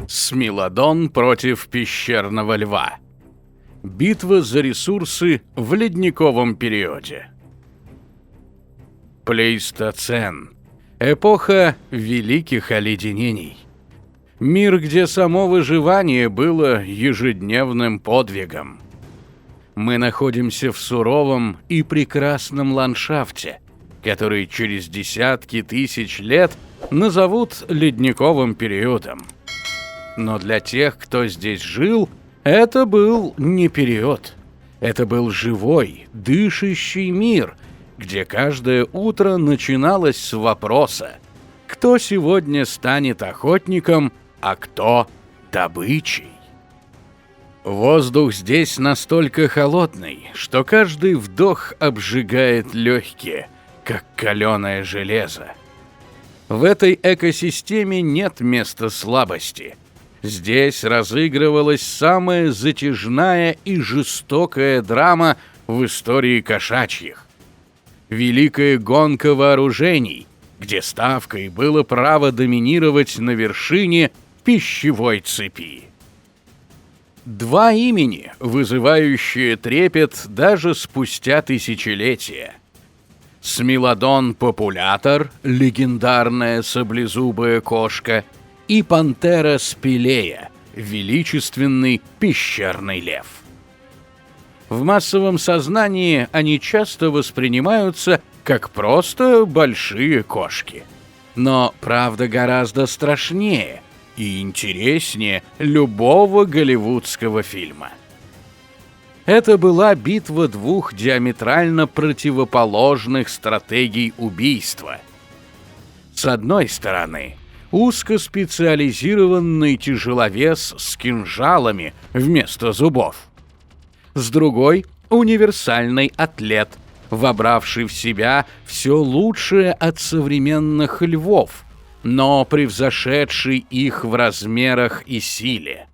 Смилодон против пещерного льва. Битва за ресурсы в ледниковом периоде. Плейстоцен. Эпоха великих оледенений. Мир, где само выживание было ежедневным подвигом. Мы находимся в суровом и прекрасном ландшафте, который через десятки тысяч лет назовут ледниковым периодом. Но для тех, кто здесь жил, это был не период. Это был живой, дышащий мир, где каждое утро начиналось с вопроса: кто сегодня станет охотником, а кто добычей? Воздух здесь настолько холодный, что каждый вдох обжигает легкие, как каленое железо. В этой экосистеме нет места слабости. Здесь разыгрывалась самая затяжная и жестокая драма в истории кошачьих. Великая гонка вооружений, где ставкой было право доминировать на вершине пищевой цепи. Два имени, вызывающие трепет даже спустя тысячелетия. Смилодон-популятор, легендарная саблезубая кошка, и пантера спилея, величественный пещерный лев. В массовом сознании они часто воспринимаются как просто большие кошки. Но правда гораздо страшнее и интереснее любого голливудского фильма. Это была битва двух диаметрально противоположных стратегий убийства. С одной стороны, узкоспециализированный тяжеловес с кинжалами вместо зубов. С другой — универсальный атлет, вобравший в себя все лучшее от современных львов, но превзошедший их в размерах и силе.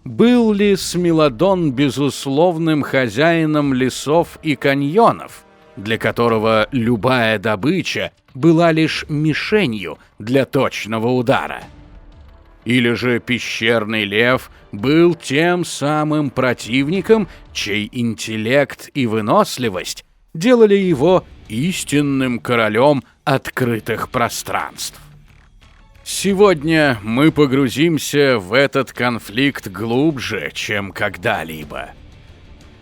Был ли Смилодон безусловным хозяином лесов и каньонов, для которого любая добыча была лишь мишенью для точного удара? Или же пещерный лев был тем самым противником, чей интеллект и выносливость делали его истинным королем открытых пространств? Сегодня мы погрузимся в этот конфликт глубже, чем когда-либо.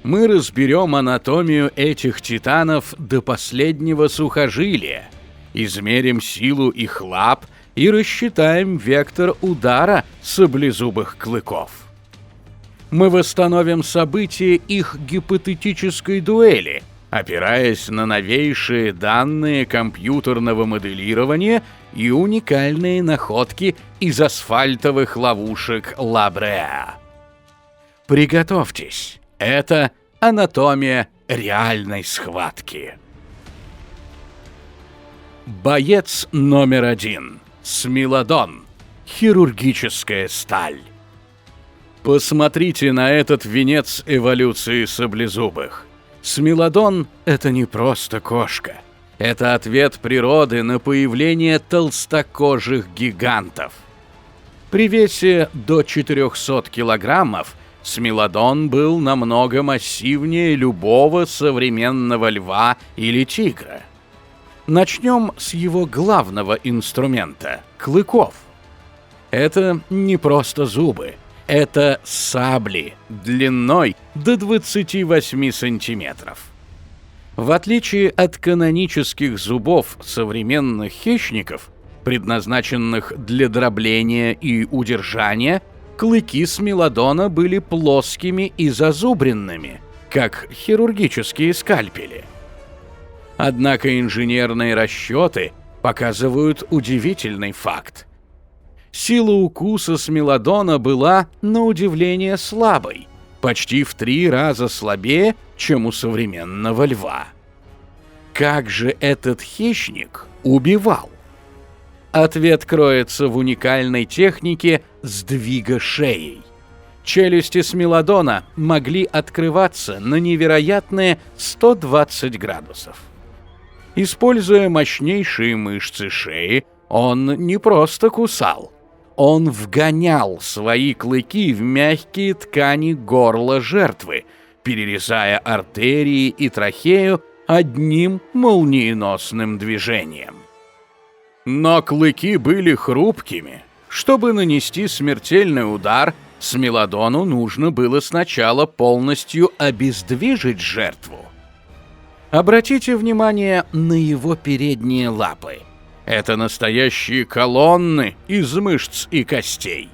Мы разберем анатомию этих титанов до последнего сухожилия, измерим силу их лап и рассчитаем вектор удара саблезубых клыков. Мы восстановим события их гипотетической дуэли, опираясь на новейшие данные компьютерного моделирования и уникальные находки из асфальтовых ловушек Ла Бреа. Приготовьтесь, это анатомия реальной схватки. Боец номер 1. Смилодон. Хирургическая сталь. Посмотрите на этот венец эволюции саблезубых. Смилодон — это не просто кошка. Это ответ природы на появление толстокожих гигантов. При весе до 400 килограммов Смилодон был намного массивнее любого современного льва или тигра. Начнем с его главного инструмента – клыков. Это не просто зубы, это сабли длиной до 28 сантиметров. В отличие от канонических зубов современных хищников, предназначенных для дробления и удержания, клыки Смилодона были плоскими и зазубренными, как хирургические скальпели. Однако инженерные расчеты показывают удивительный факт. Сила укуса Смилодона была, на удивление, слабой, почти в 3 раза слабее, чем у современного льва. Как же этот хищник убивал? Ответ кроется в уникальной технике сдвига шеей. Челюсти Смилодона могли открываться на невероятные 120 градусов. Используя мощнейшие мышцы шеи, он не просто кусал. Он вгонял свои клыки в мягкие ткани горла жертвы, перерезая артерии и трахею одним молниеносным движением. Но клыки были хрупкими. Чтобы нанести смертельный удар, Смилодону нужно было сначала полностью обездвижить жертву. Обратите внимание на его передние лапы. Это настоящие колонны из мышц и костей.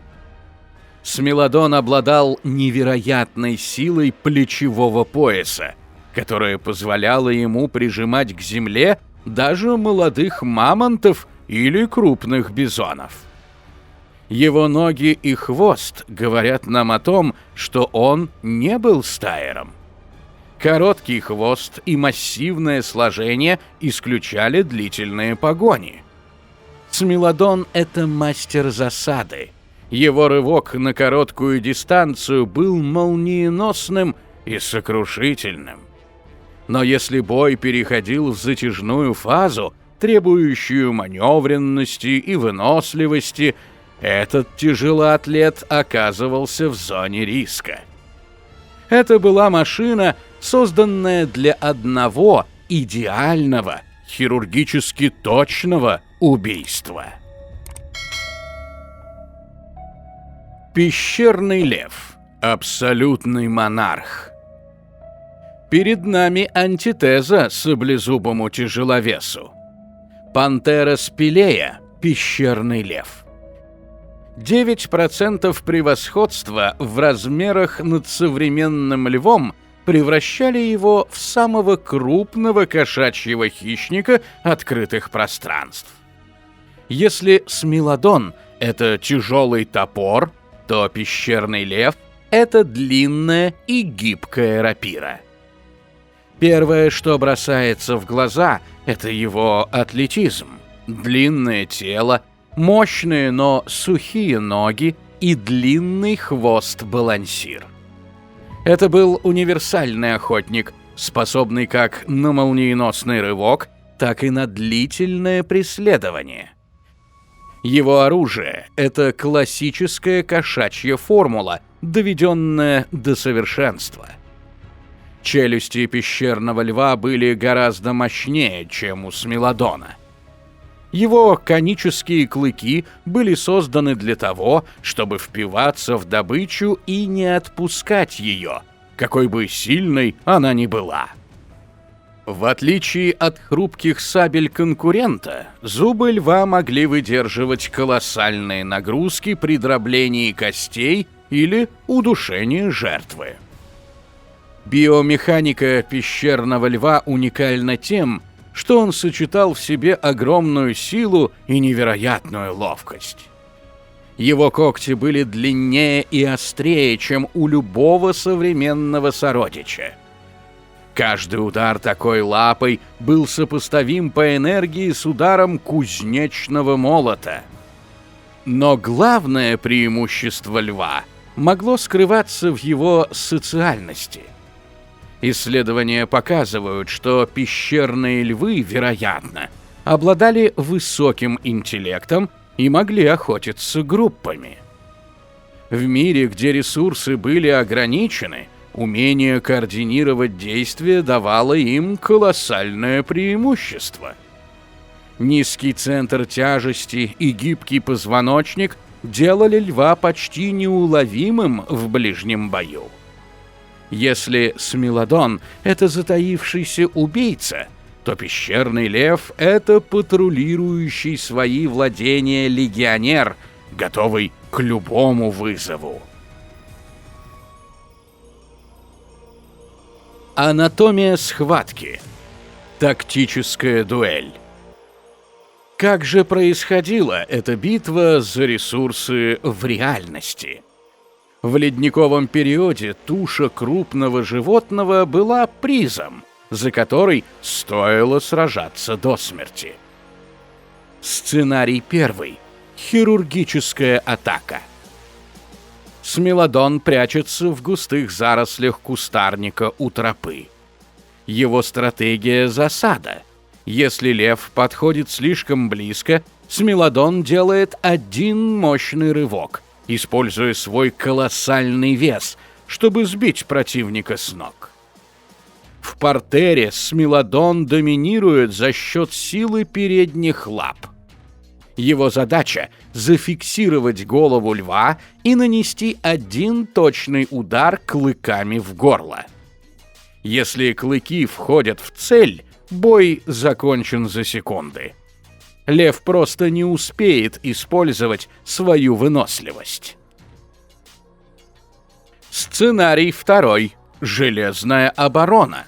Смилодон обладал невероятной силой плечевого пояса, которая позволяла ему прижимать к земле даже молодых мамонтов или крупных бизонов. Его ноги и хвост говорят нам о том, что он не был стайером. Короткий хвост и массивное сложение исключали длительные погони. Смилодон — это мастер засады. Его рывок на короткую дистанцию был молниеносным и сокрушительным. Но если бой переходил в затяжную фазу, требующую маневренности и выносливости, этот тяжелоатлет оказывался в зоне риска. Это была машина, созданная для одного идеального, хирургически точного убийства. Пещерный лев. Абсолютный монарх. Перед нами антитеза саблезубому тяжеловесу. Пантера спилея – пещерный лев. 9% превосходства в размерах над современным львом превращали его в самого крупного кошачьего хищника открытых пространств. Если Смилодон – это тяжелый топор, то пещерный лев – это длинная и гибкая рапира. Первое, что бросается в глаза – это его атлетизм, длинное тело, мощные, но сухие ноги и длинный хвост-балансир. Это был универсальный охотник, способный как на молниеносный рывок, так и на длительное преследование. Его оружие – это классическая кошачья формула, доведенная до совершенства. Челюсти пещерного льва были гораздо мощнее, чем у Смилодона. Его конические клыки были созданы для того, чтобы впиваться в добычу и не отпускать ее, какой бы сильной она ни была. В отличие от хрупких сабель конкурента, зубы льва могли выдерживать колоссальные нагрузки при дроблении костей или удушении жертвы. Биомеханика пещерного льва уникальна тем, что он сочетал в себе огромную силу и невероятную ловкость. Его когти были длиннее и острее, чем у любого современного сородича. Каждый удар такой лапой был сопоставим по энергии с ударом кузнечного молота. Но главное преимущество льва могло скрываться в его социальности. Исследования показывают, что пещерные львы, вероятно, обладали высоким интеллектом и могли охотиться группами. В мире, где ресурсы были ограничены, умение координировать действия давало им колоссальное преимущество. Низкий центр тяжести и гибкий позвоночник делали льва почти неуловимым в ближнем бою. Если Смилодон – это затаившийся убийца, то пещерный лев – это патрулирующий свои владения легионер, готовый к любому вызову. Анатомия схватки. Тактическая дуэль. Как же происходила эта битва за ресурсы в реальности? В ледниковом периоде туша крупного животного была призом, за который стоило сражаться до смерти. Сценарий первый. Хирургическая атака. Смилодон прячется в густых зарослях кустарника у тропы. Его стратегия — засада. Если лев подходит слишком близко, Смелодон делает один мощный рывок, используя свой колоссальный вес, чтобы сбить противника с ног. В партере Смелодон доминирует за счет силы передних лап. Его задача — зафиксировать голову льва и нанести один точный удар клыками в горло. Если клыки входят в цель, бой закончен за секунды. Лев просто не успеет использовать свою выносливость. Сценарий 2. Железная оборона.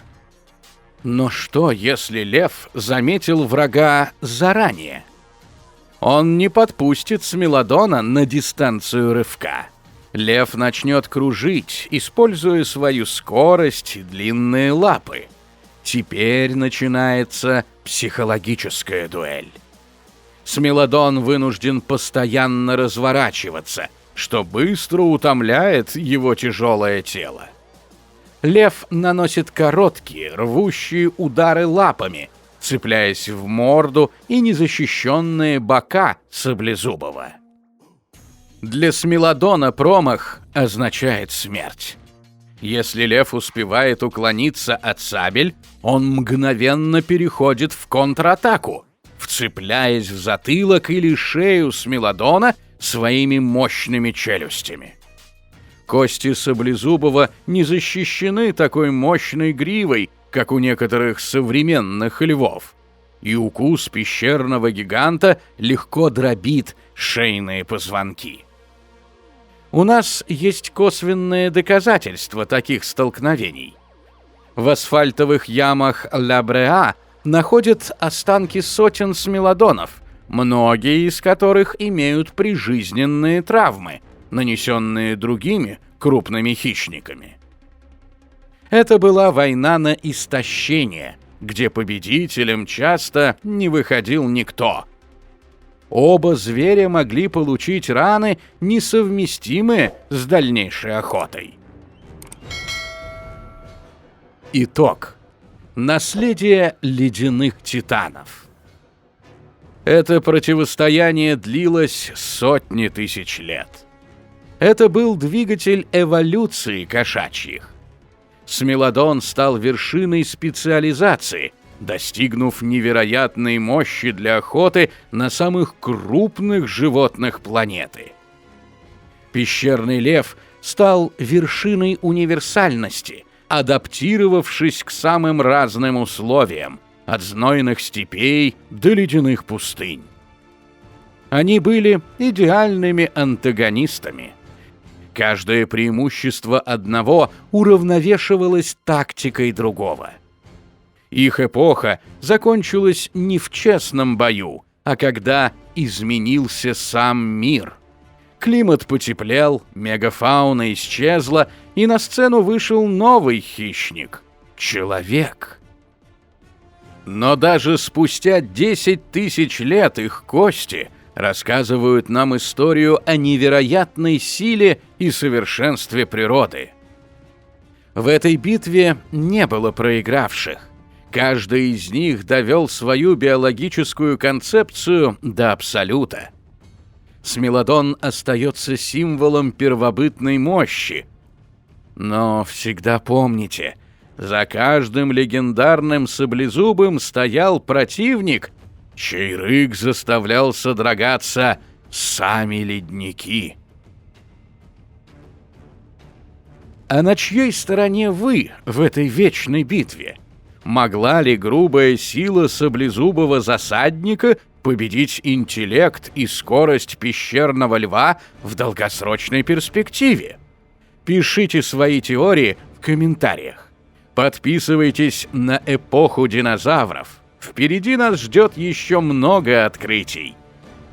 Но что, если лев заметил врага заранее? Он не подпустит Смелодона на дистанцию рывка. Лев начнет кружить, используя свою скорость и длинные лапы. Теперь начинается психологическая дуэль. Смелодон вынужден постоянно разворачиваться, что быстро утомляет его тяжелое тело. Лев наносит короткие, рвущие удары лапами, цепляясь в морду и незащищенные бока Саблезубова. Для Смелодона промах означает смерть. Если лев успевает уклониться от сабель, он мгновенно переходит в контратаку, вцепляясь в затылок или шею Смелодона своими мощными челюстями. Кости Саблезубова не защищены такой мощной гривой, как у некоторых современных львов, и укус пещерного гиганта легко дробит шейные позвонки. У нас есть косвенные доказательства таких столкновений. В асфальтовых ямах Ла Бреа находят останки сотен смелодонов, многие из которых имеют прижизненные травмы, нанесенные другими крупными хищниками. Это была война на истощение, где победителем часто не выходил никто. Оба зверя могли получить раны, несовместимые с дальнейшей охотой. Итог. Наследие ледяных титанов. Это противостояние длилось сотни тысяч лет. Это был двигатель эволюции кошачьих. Смелодон стал вершиной специализации, достигнув невероятной мощи для охоты на самых крупных животных планеты. Пещерный лев стал вершиной универсальности, адаптировавшись к самым разным условиям, от знойных степей до ледяных пустынь. Они были идеальными антагонистами. Каждое преимущество одного уравновешивалось тактикой другого. Их эпоха закончилась не в честном бою, а когда изменился сам мир. Климат потеплел, мегафауна исчезла, и на сцену вышел новый хищник — человек. Но даже спустя 10 тысяч лет их кости рассказывают нам историю о невероятной силе и совершенстве природы. В этой битве не было проигравших. Каждый из них довел свою биологическую концепцию до абсолюта. Смелодон остается символом первобытной мощи. Но всегда помните, за каждым легендарным саблезубым стоял противник, чей рык заставлял содрогаться сами ледники. А на чьей стороне вы в этой вечной битве? Могла ли грубая сила саблезубого засадника победить интеллект и скорость пещерного льва в долгосрочной перспективе? Пишите свои теории в комментариях. Подписывайтесь на эпоху динозавров. Впереди нас ждет еще много открытий.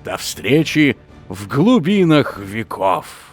До встречи в глубинах веков.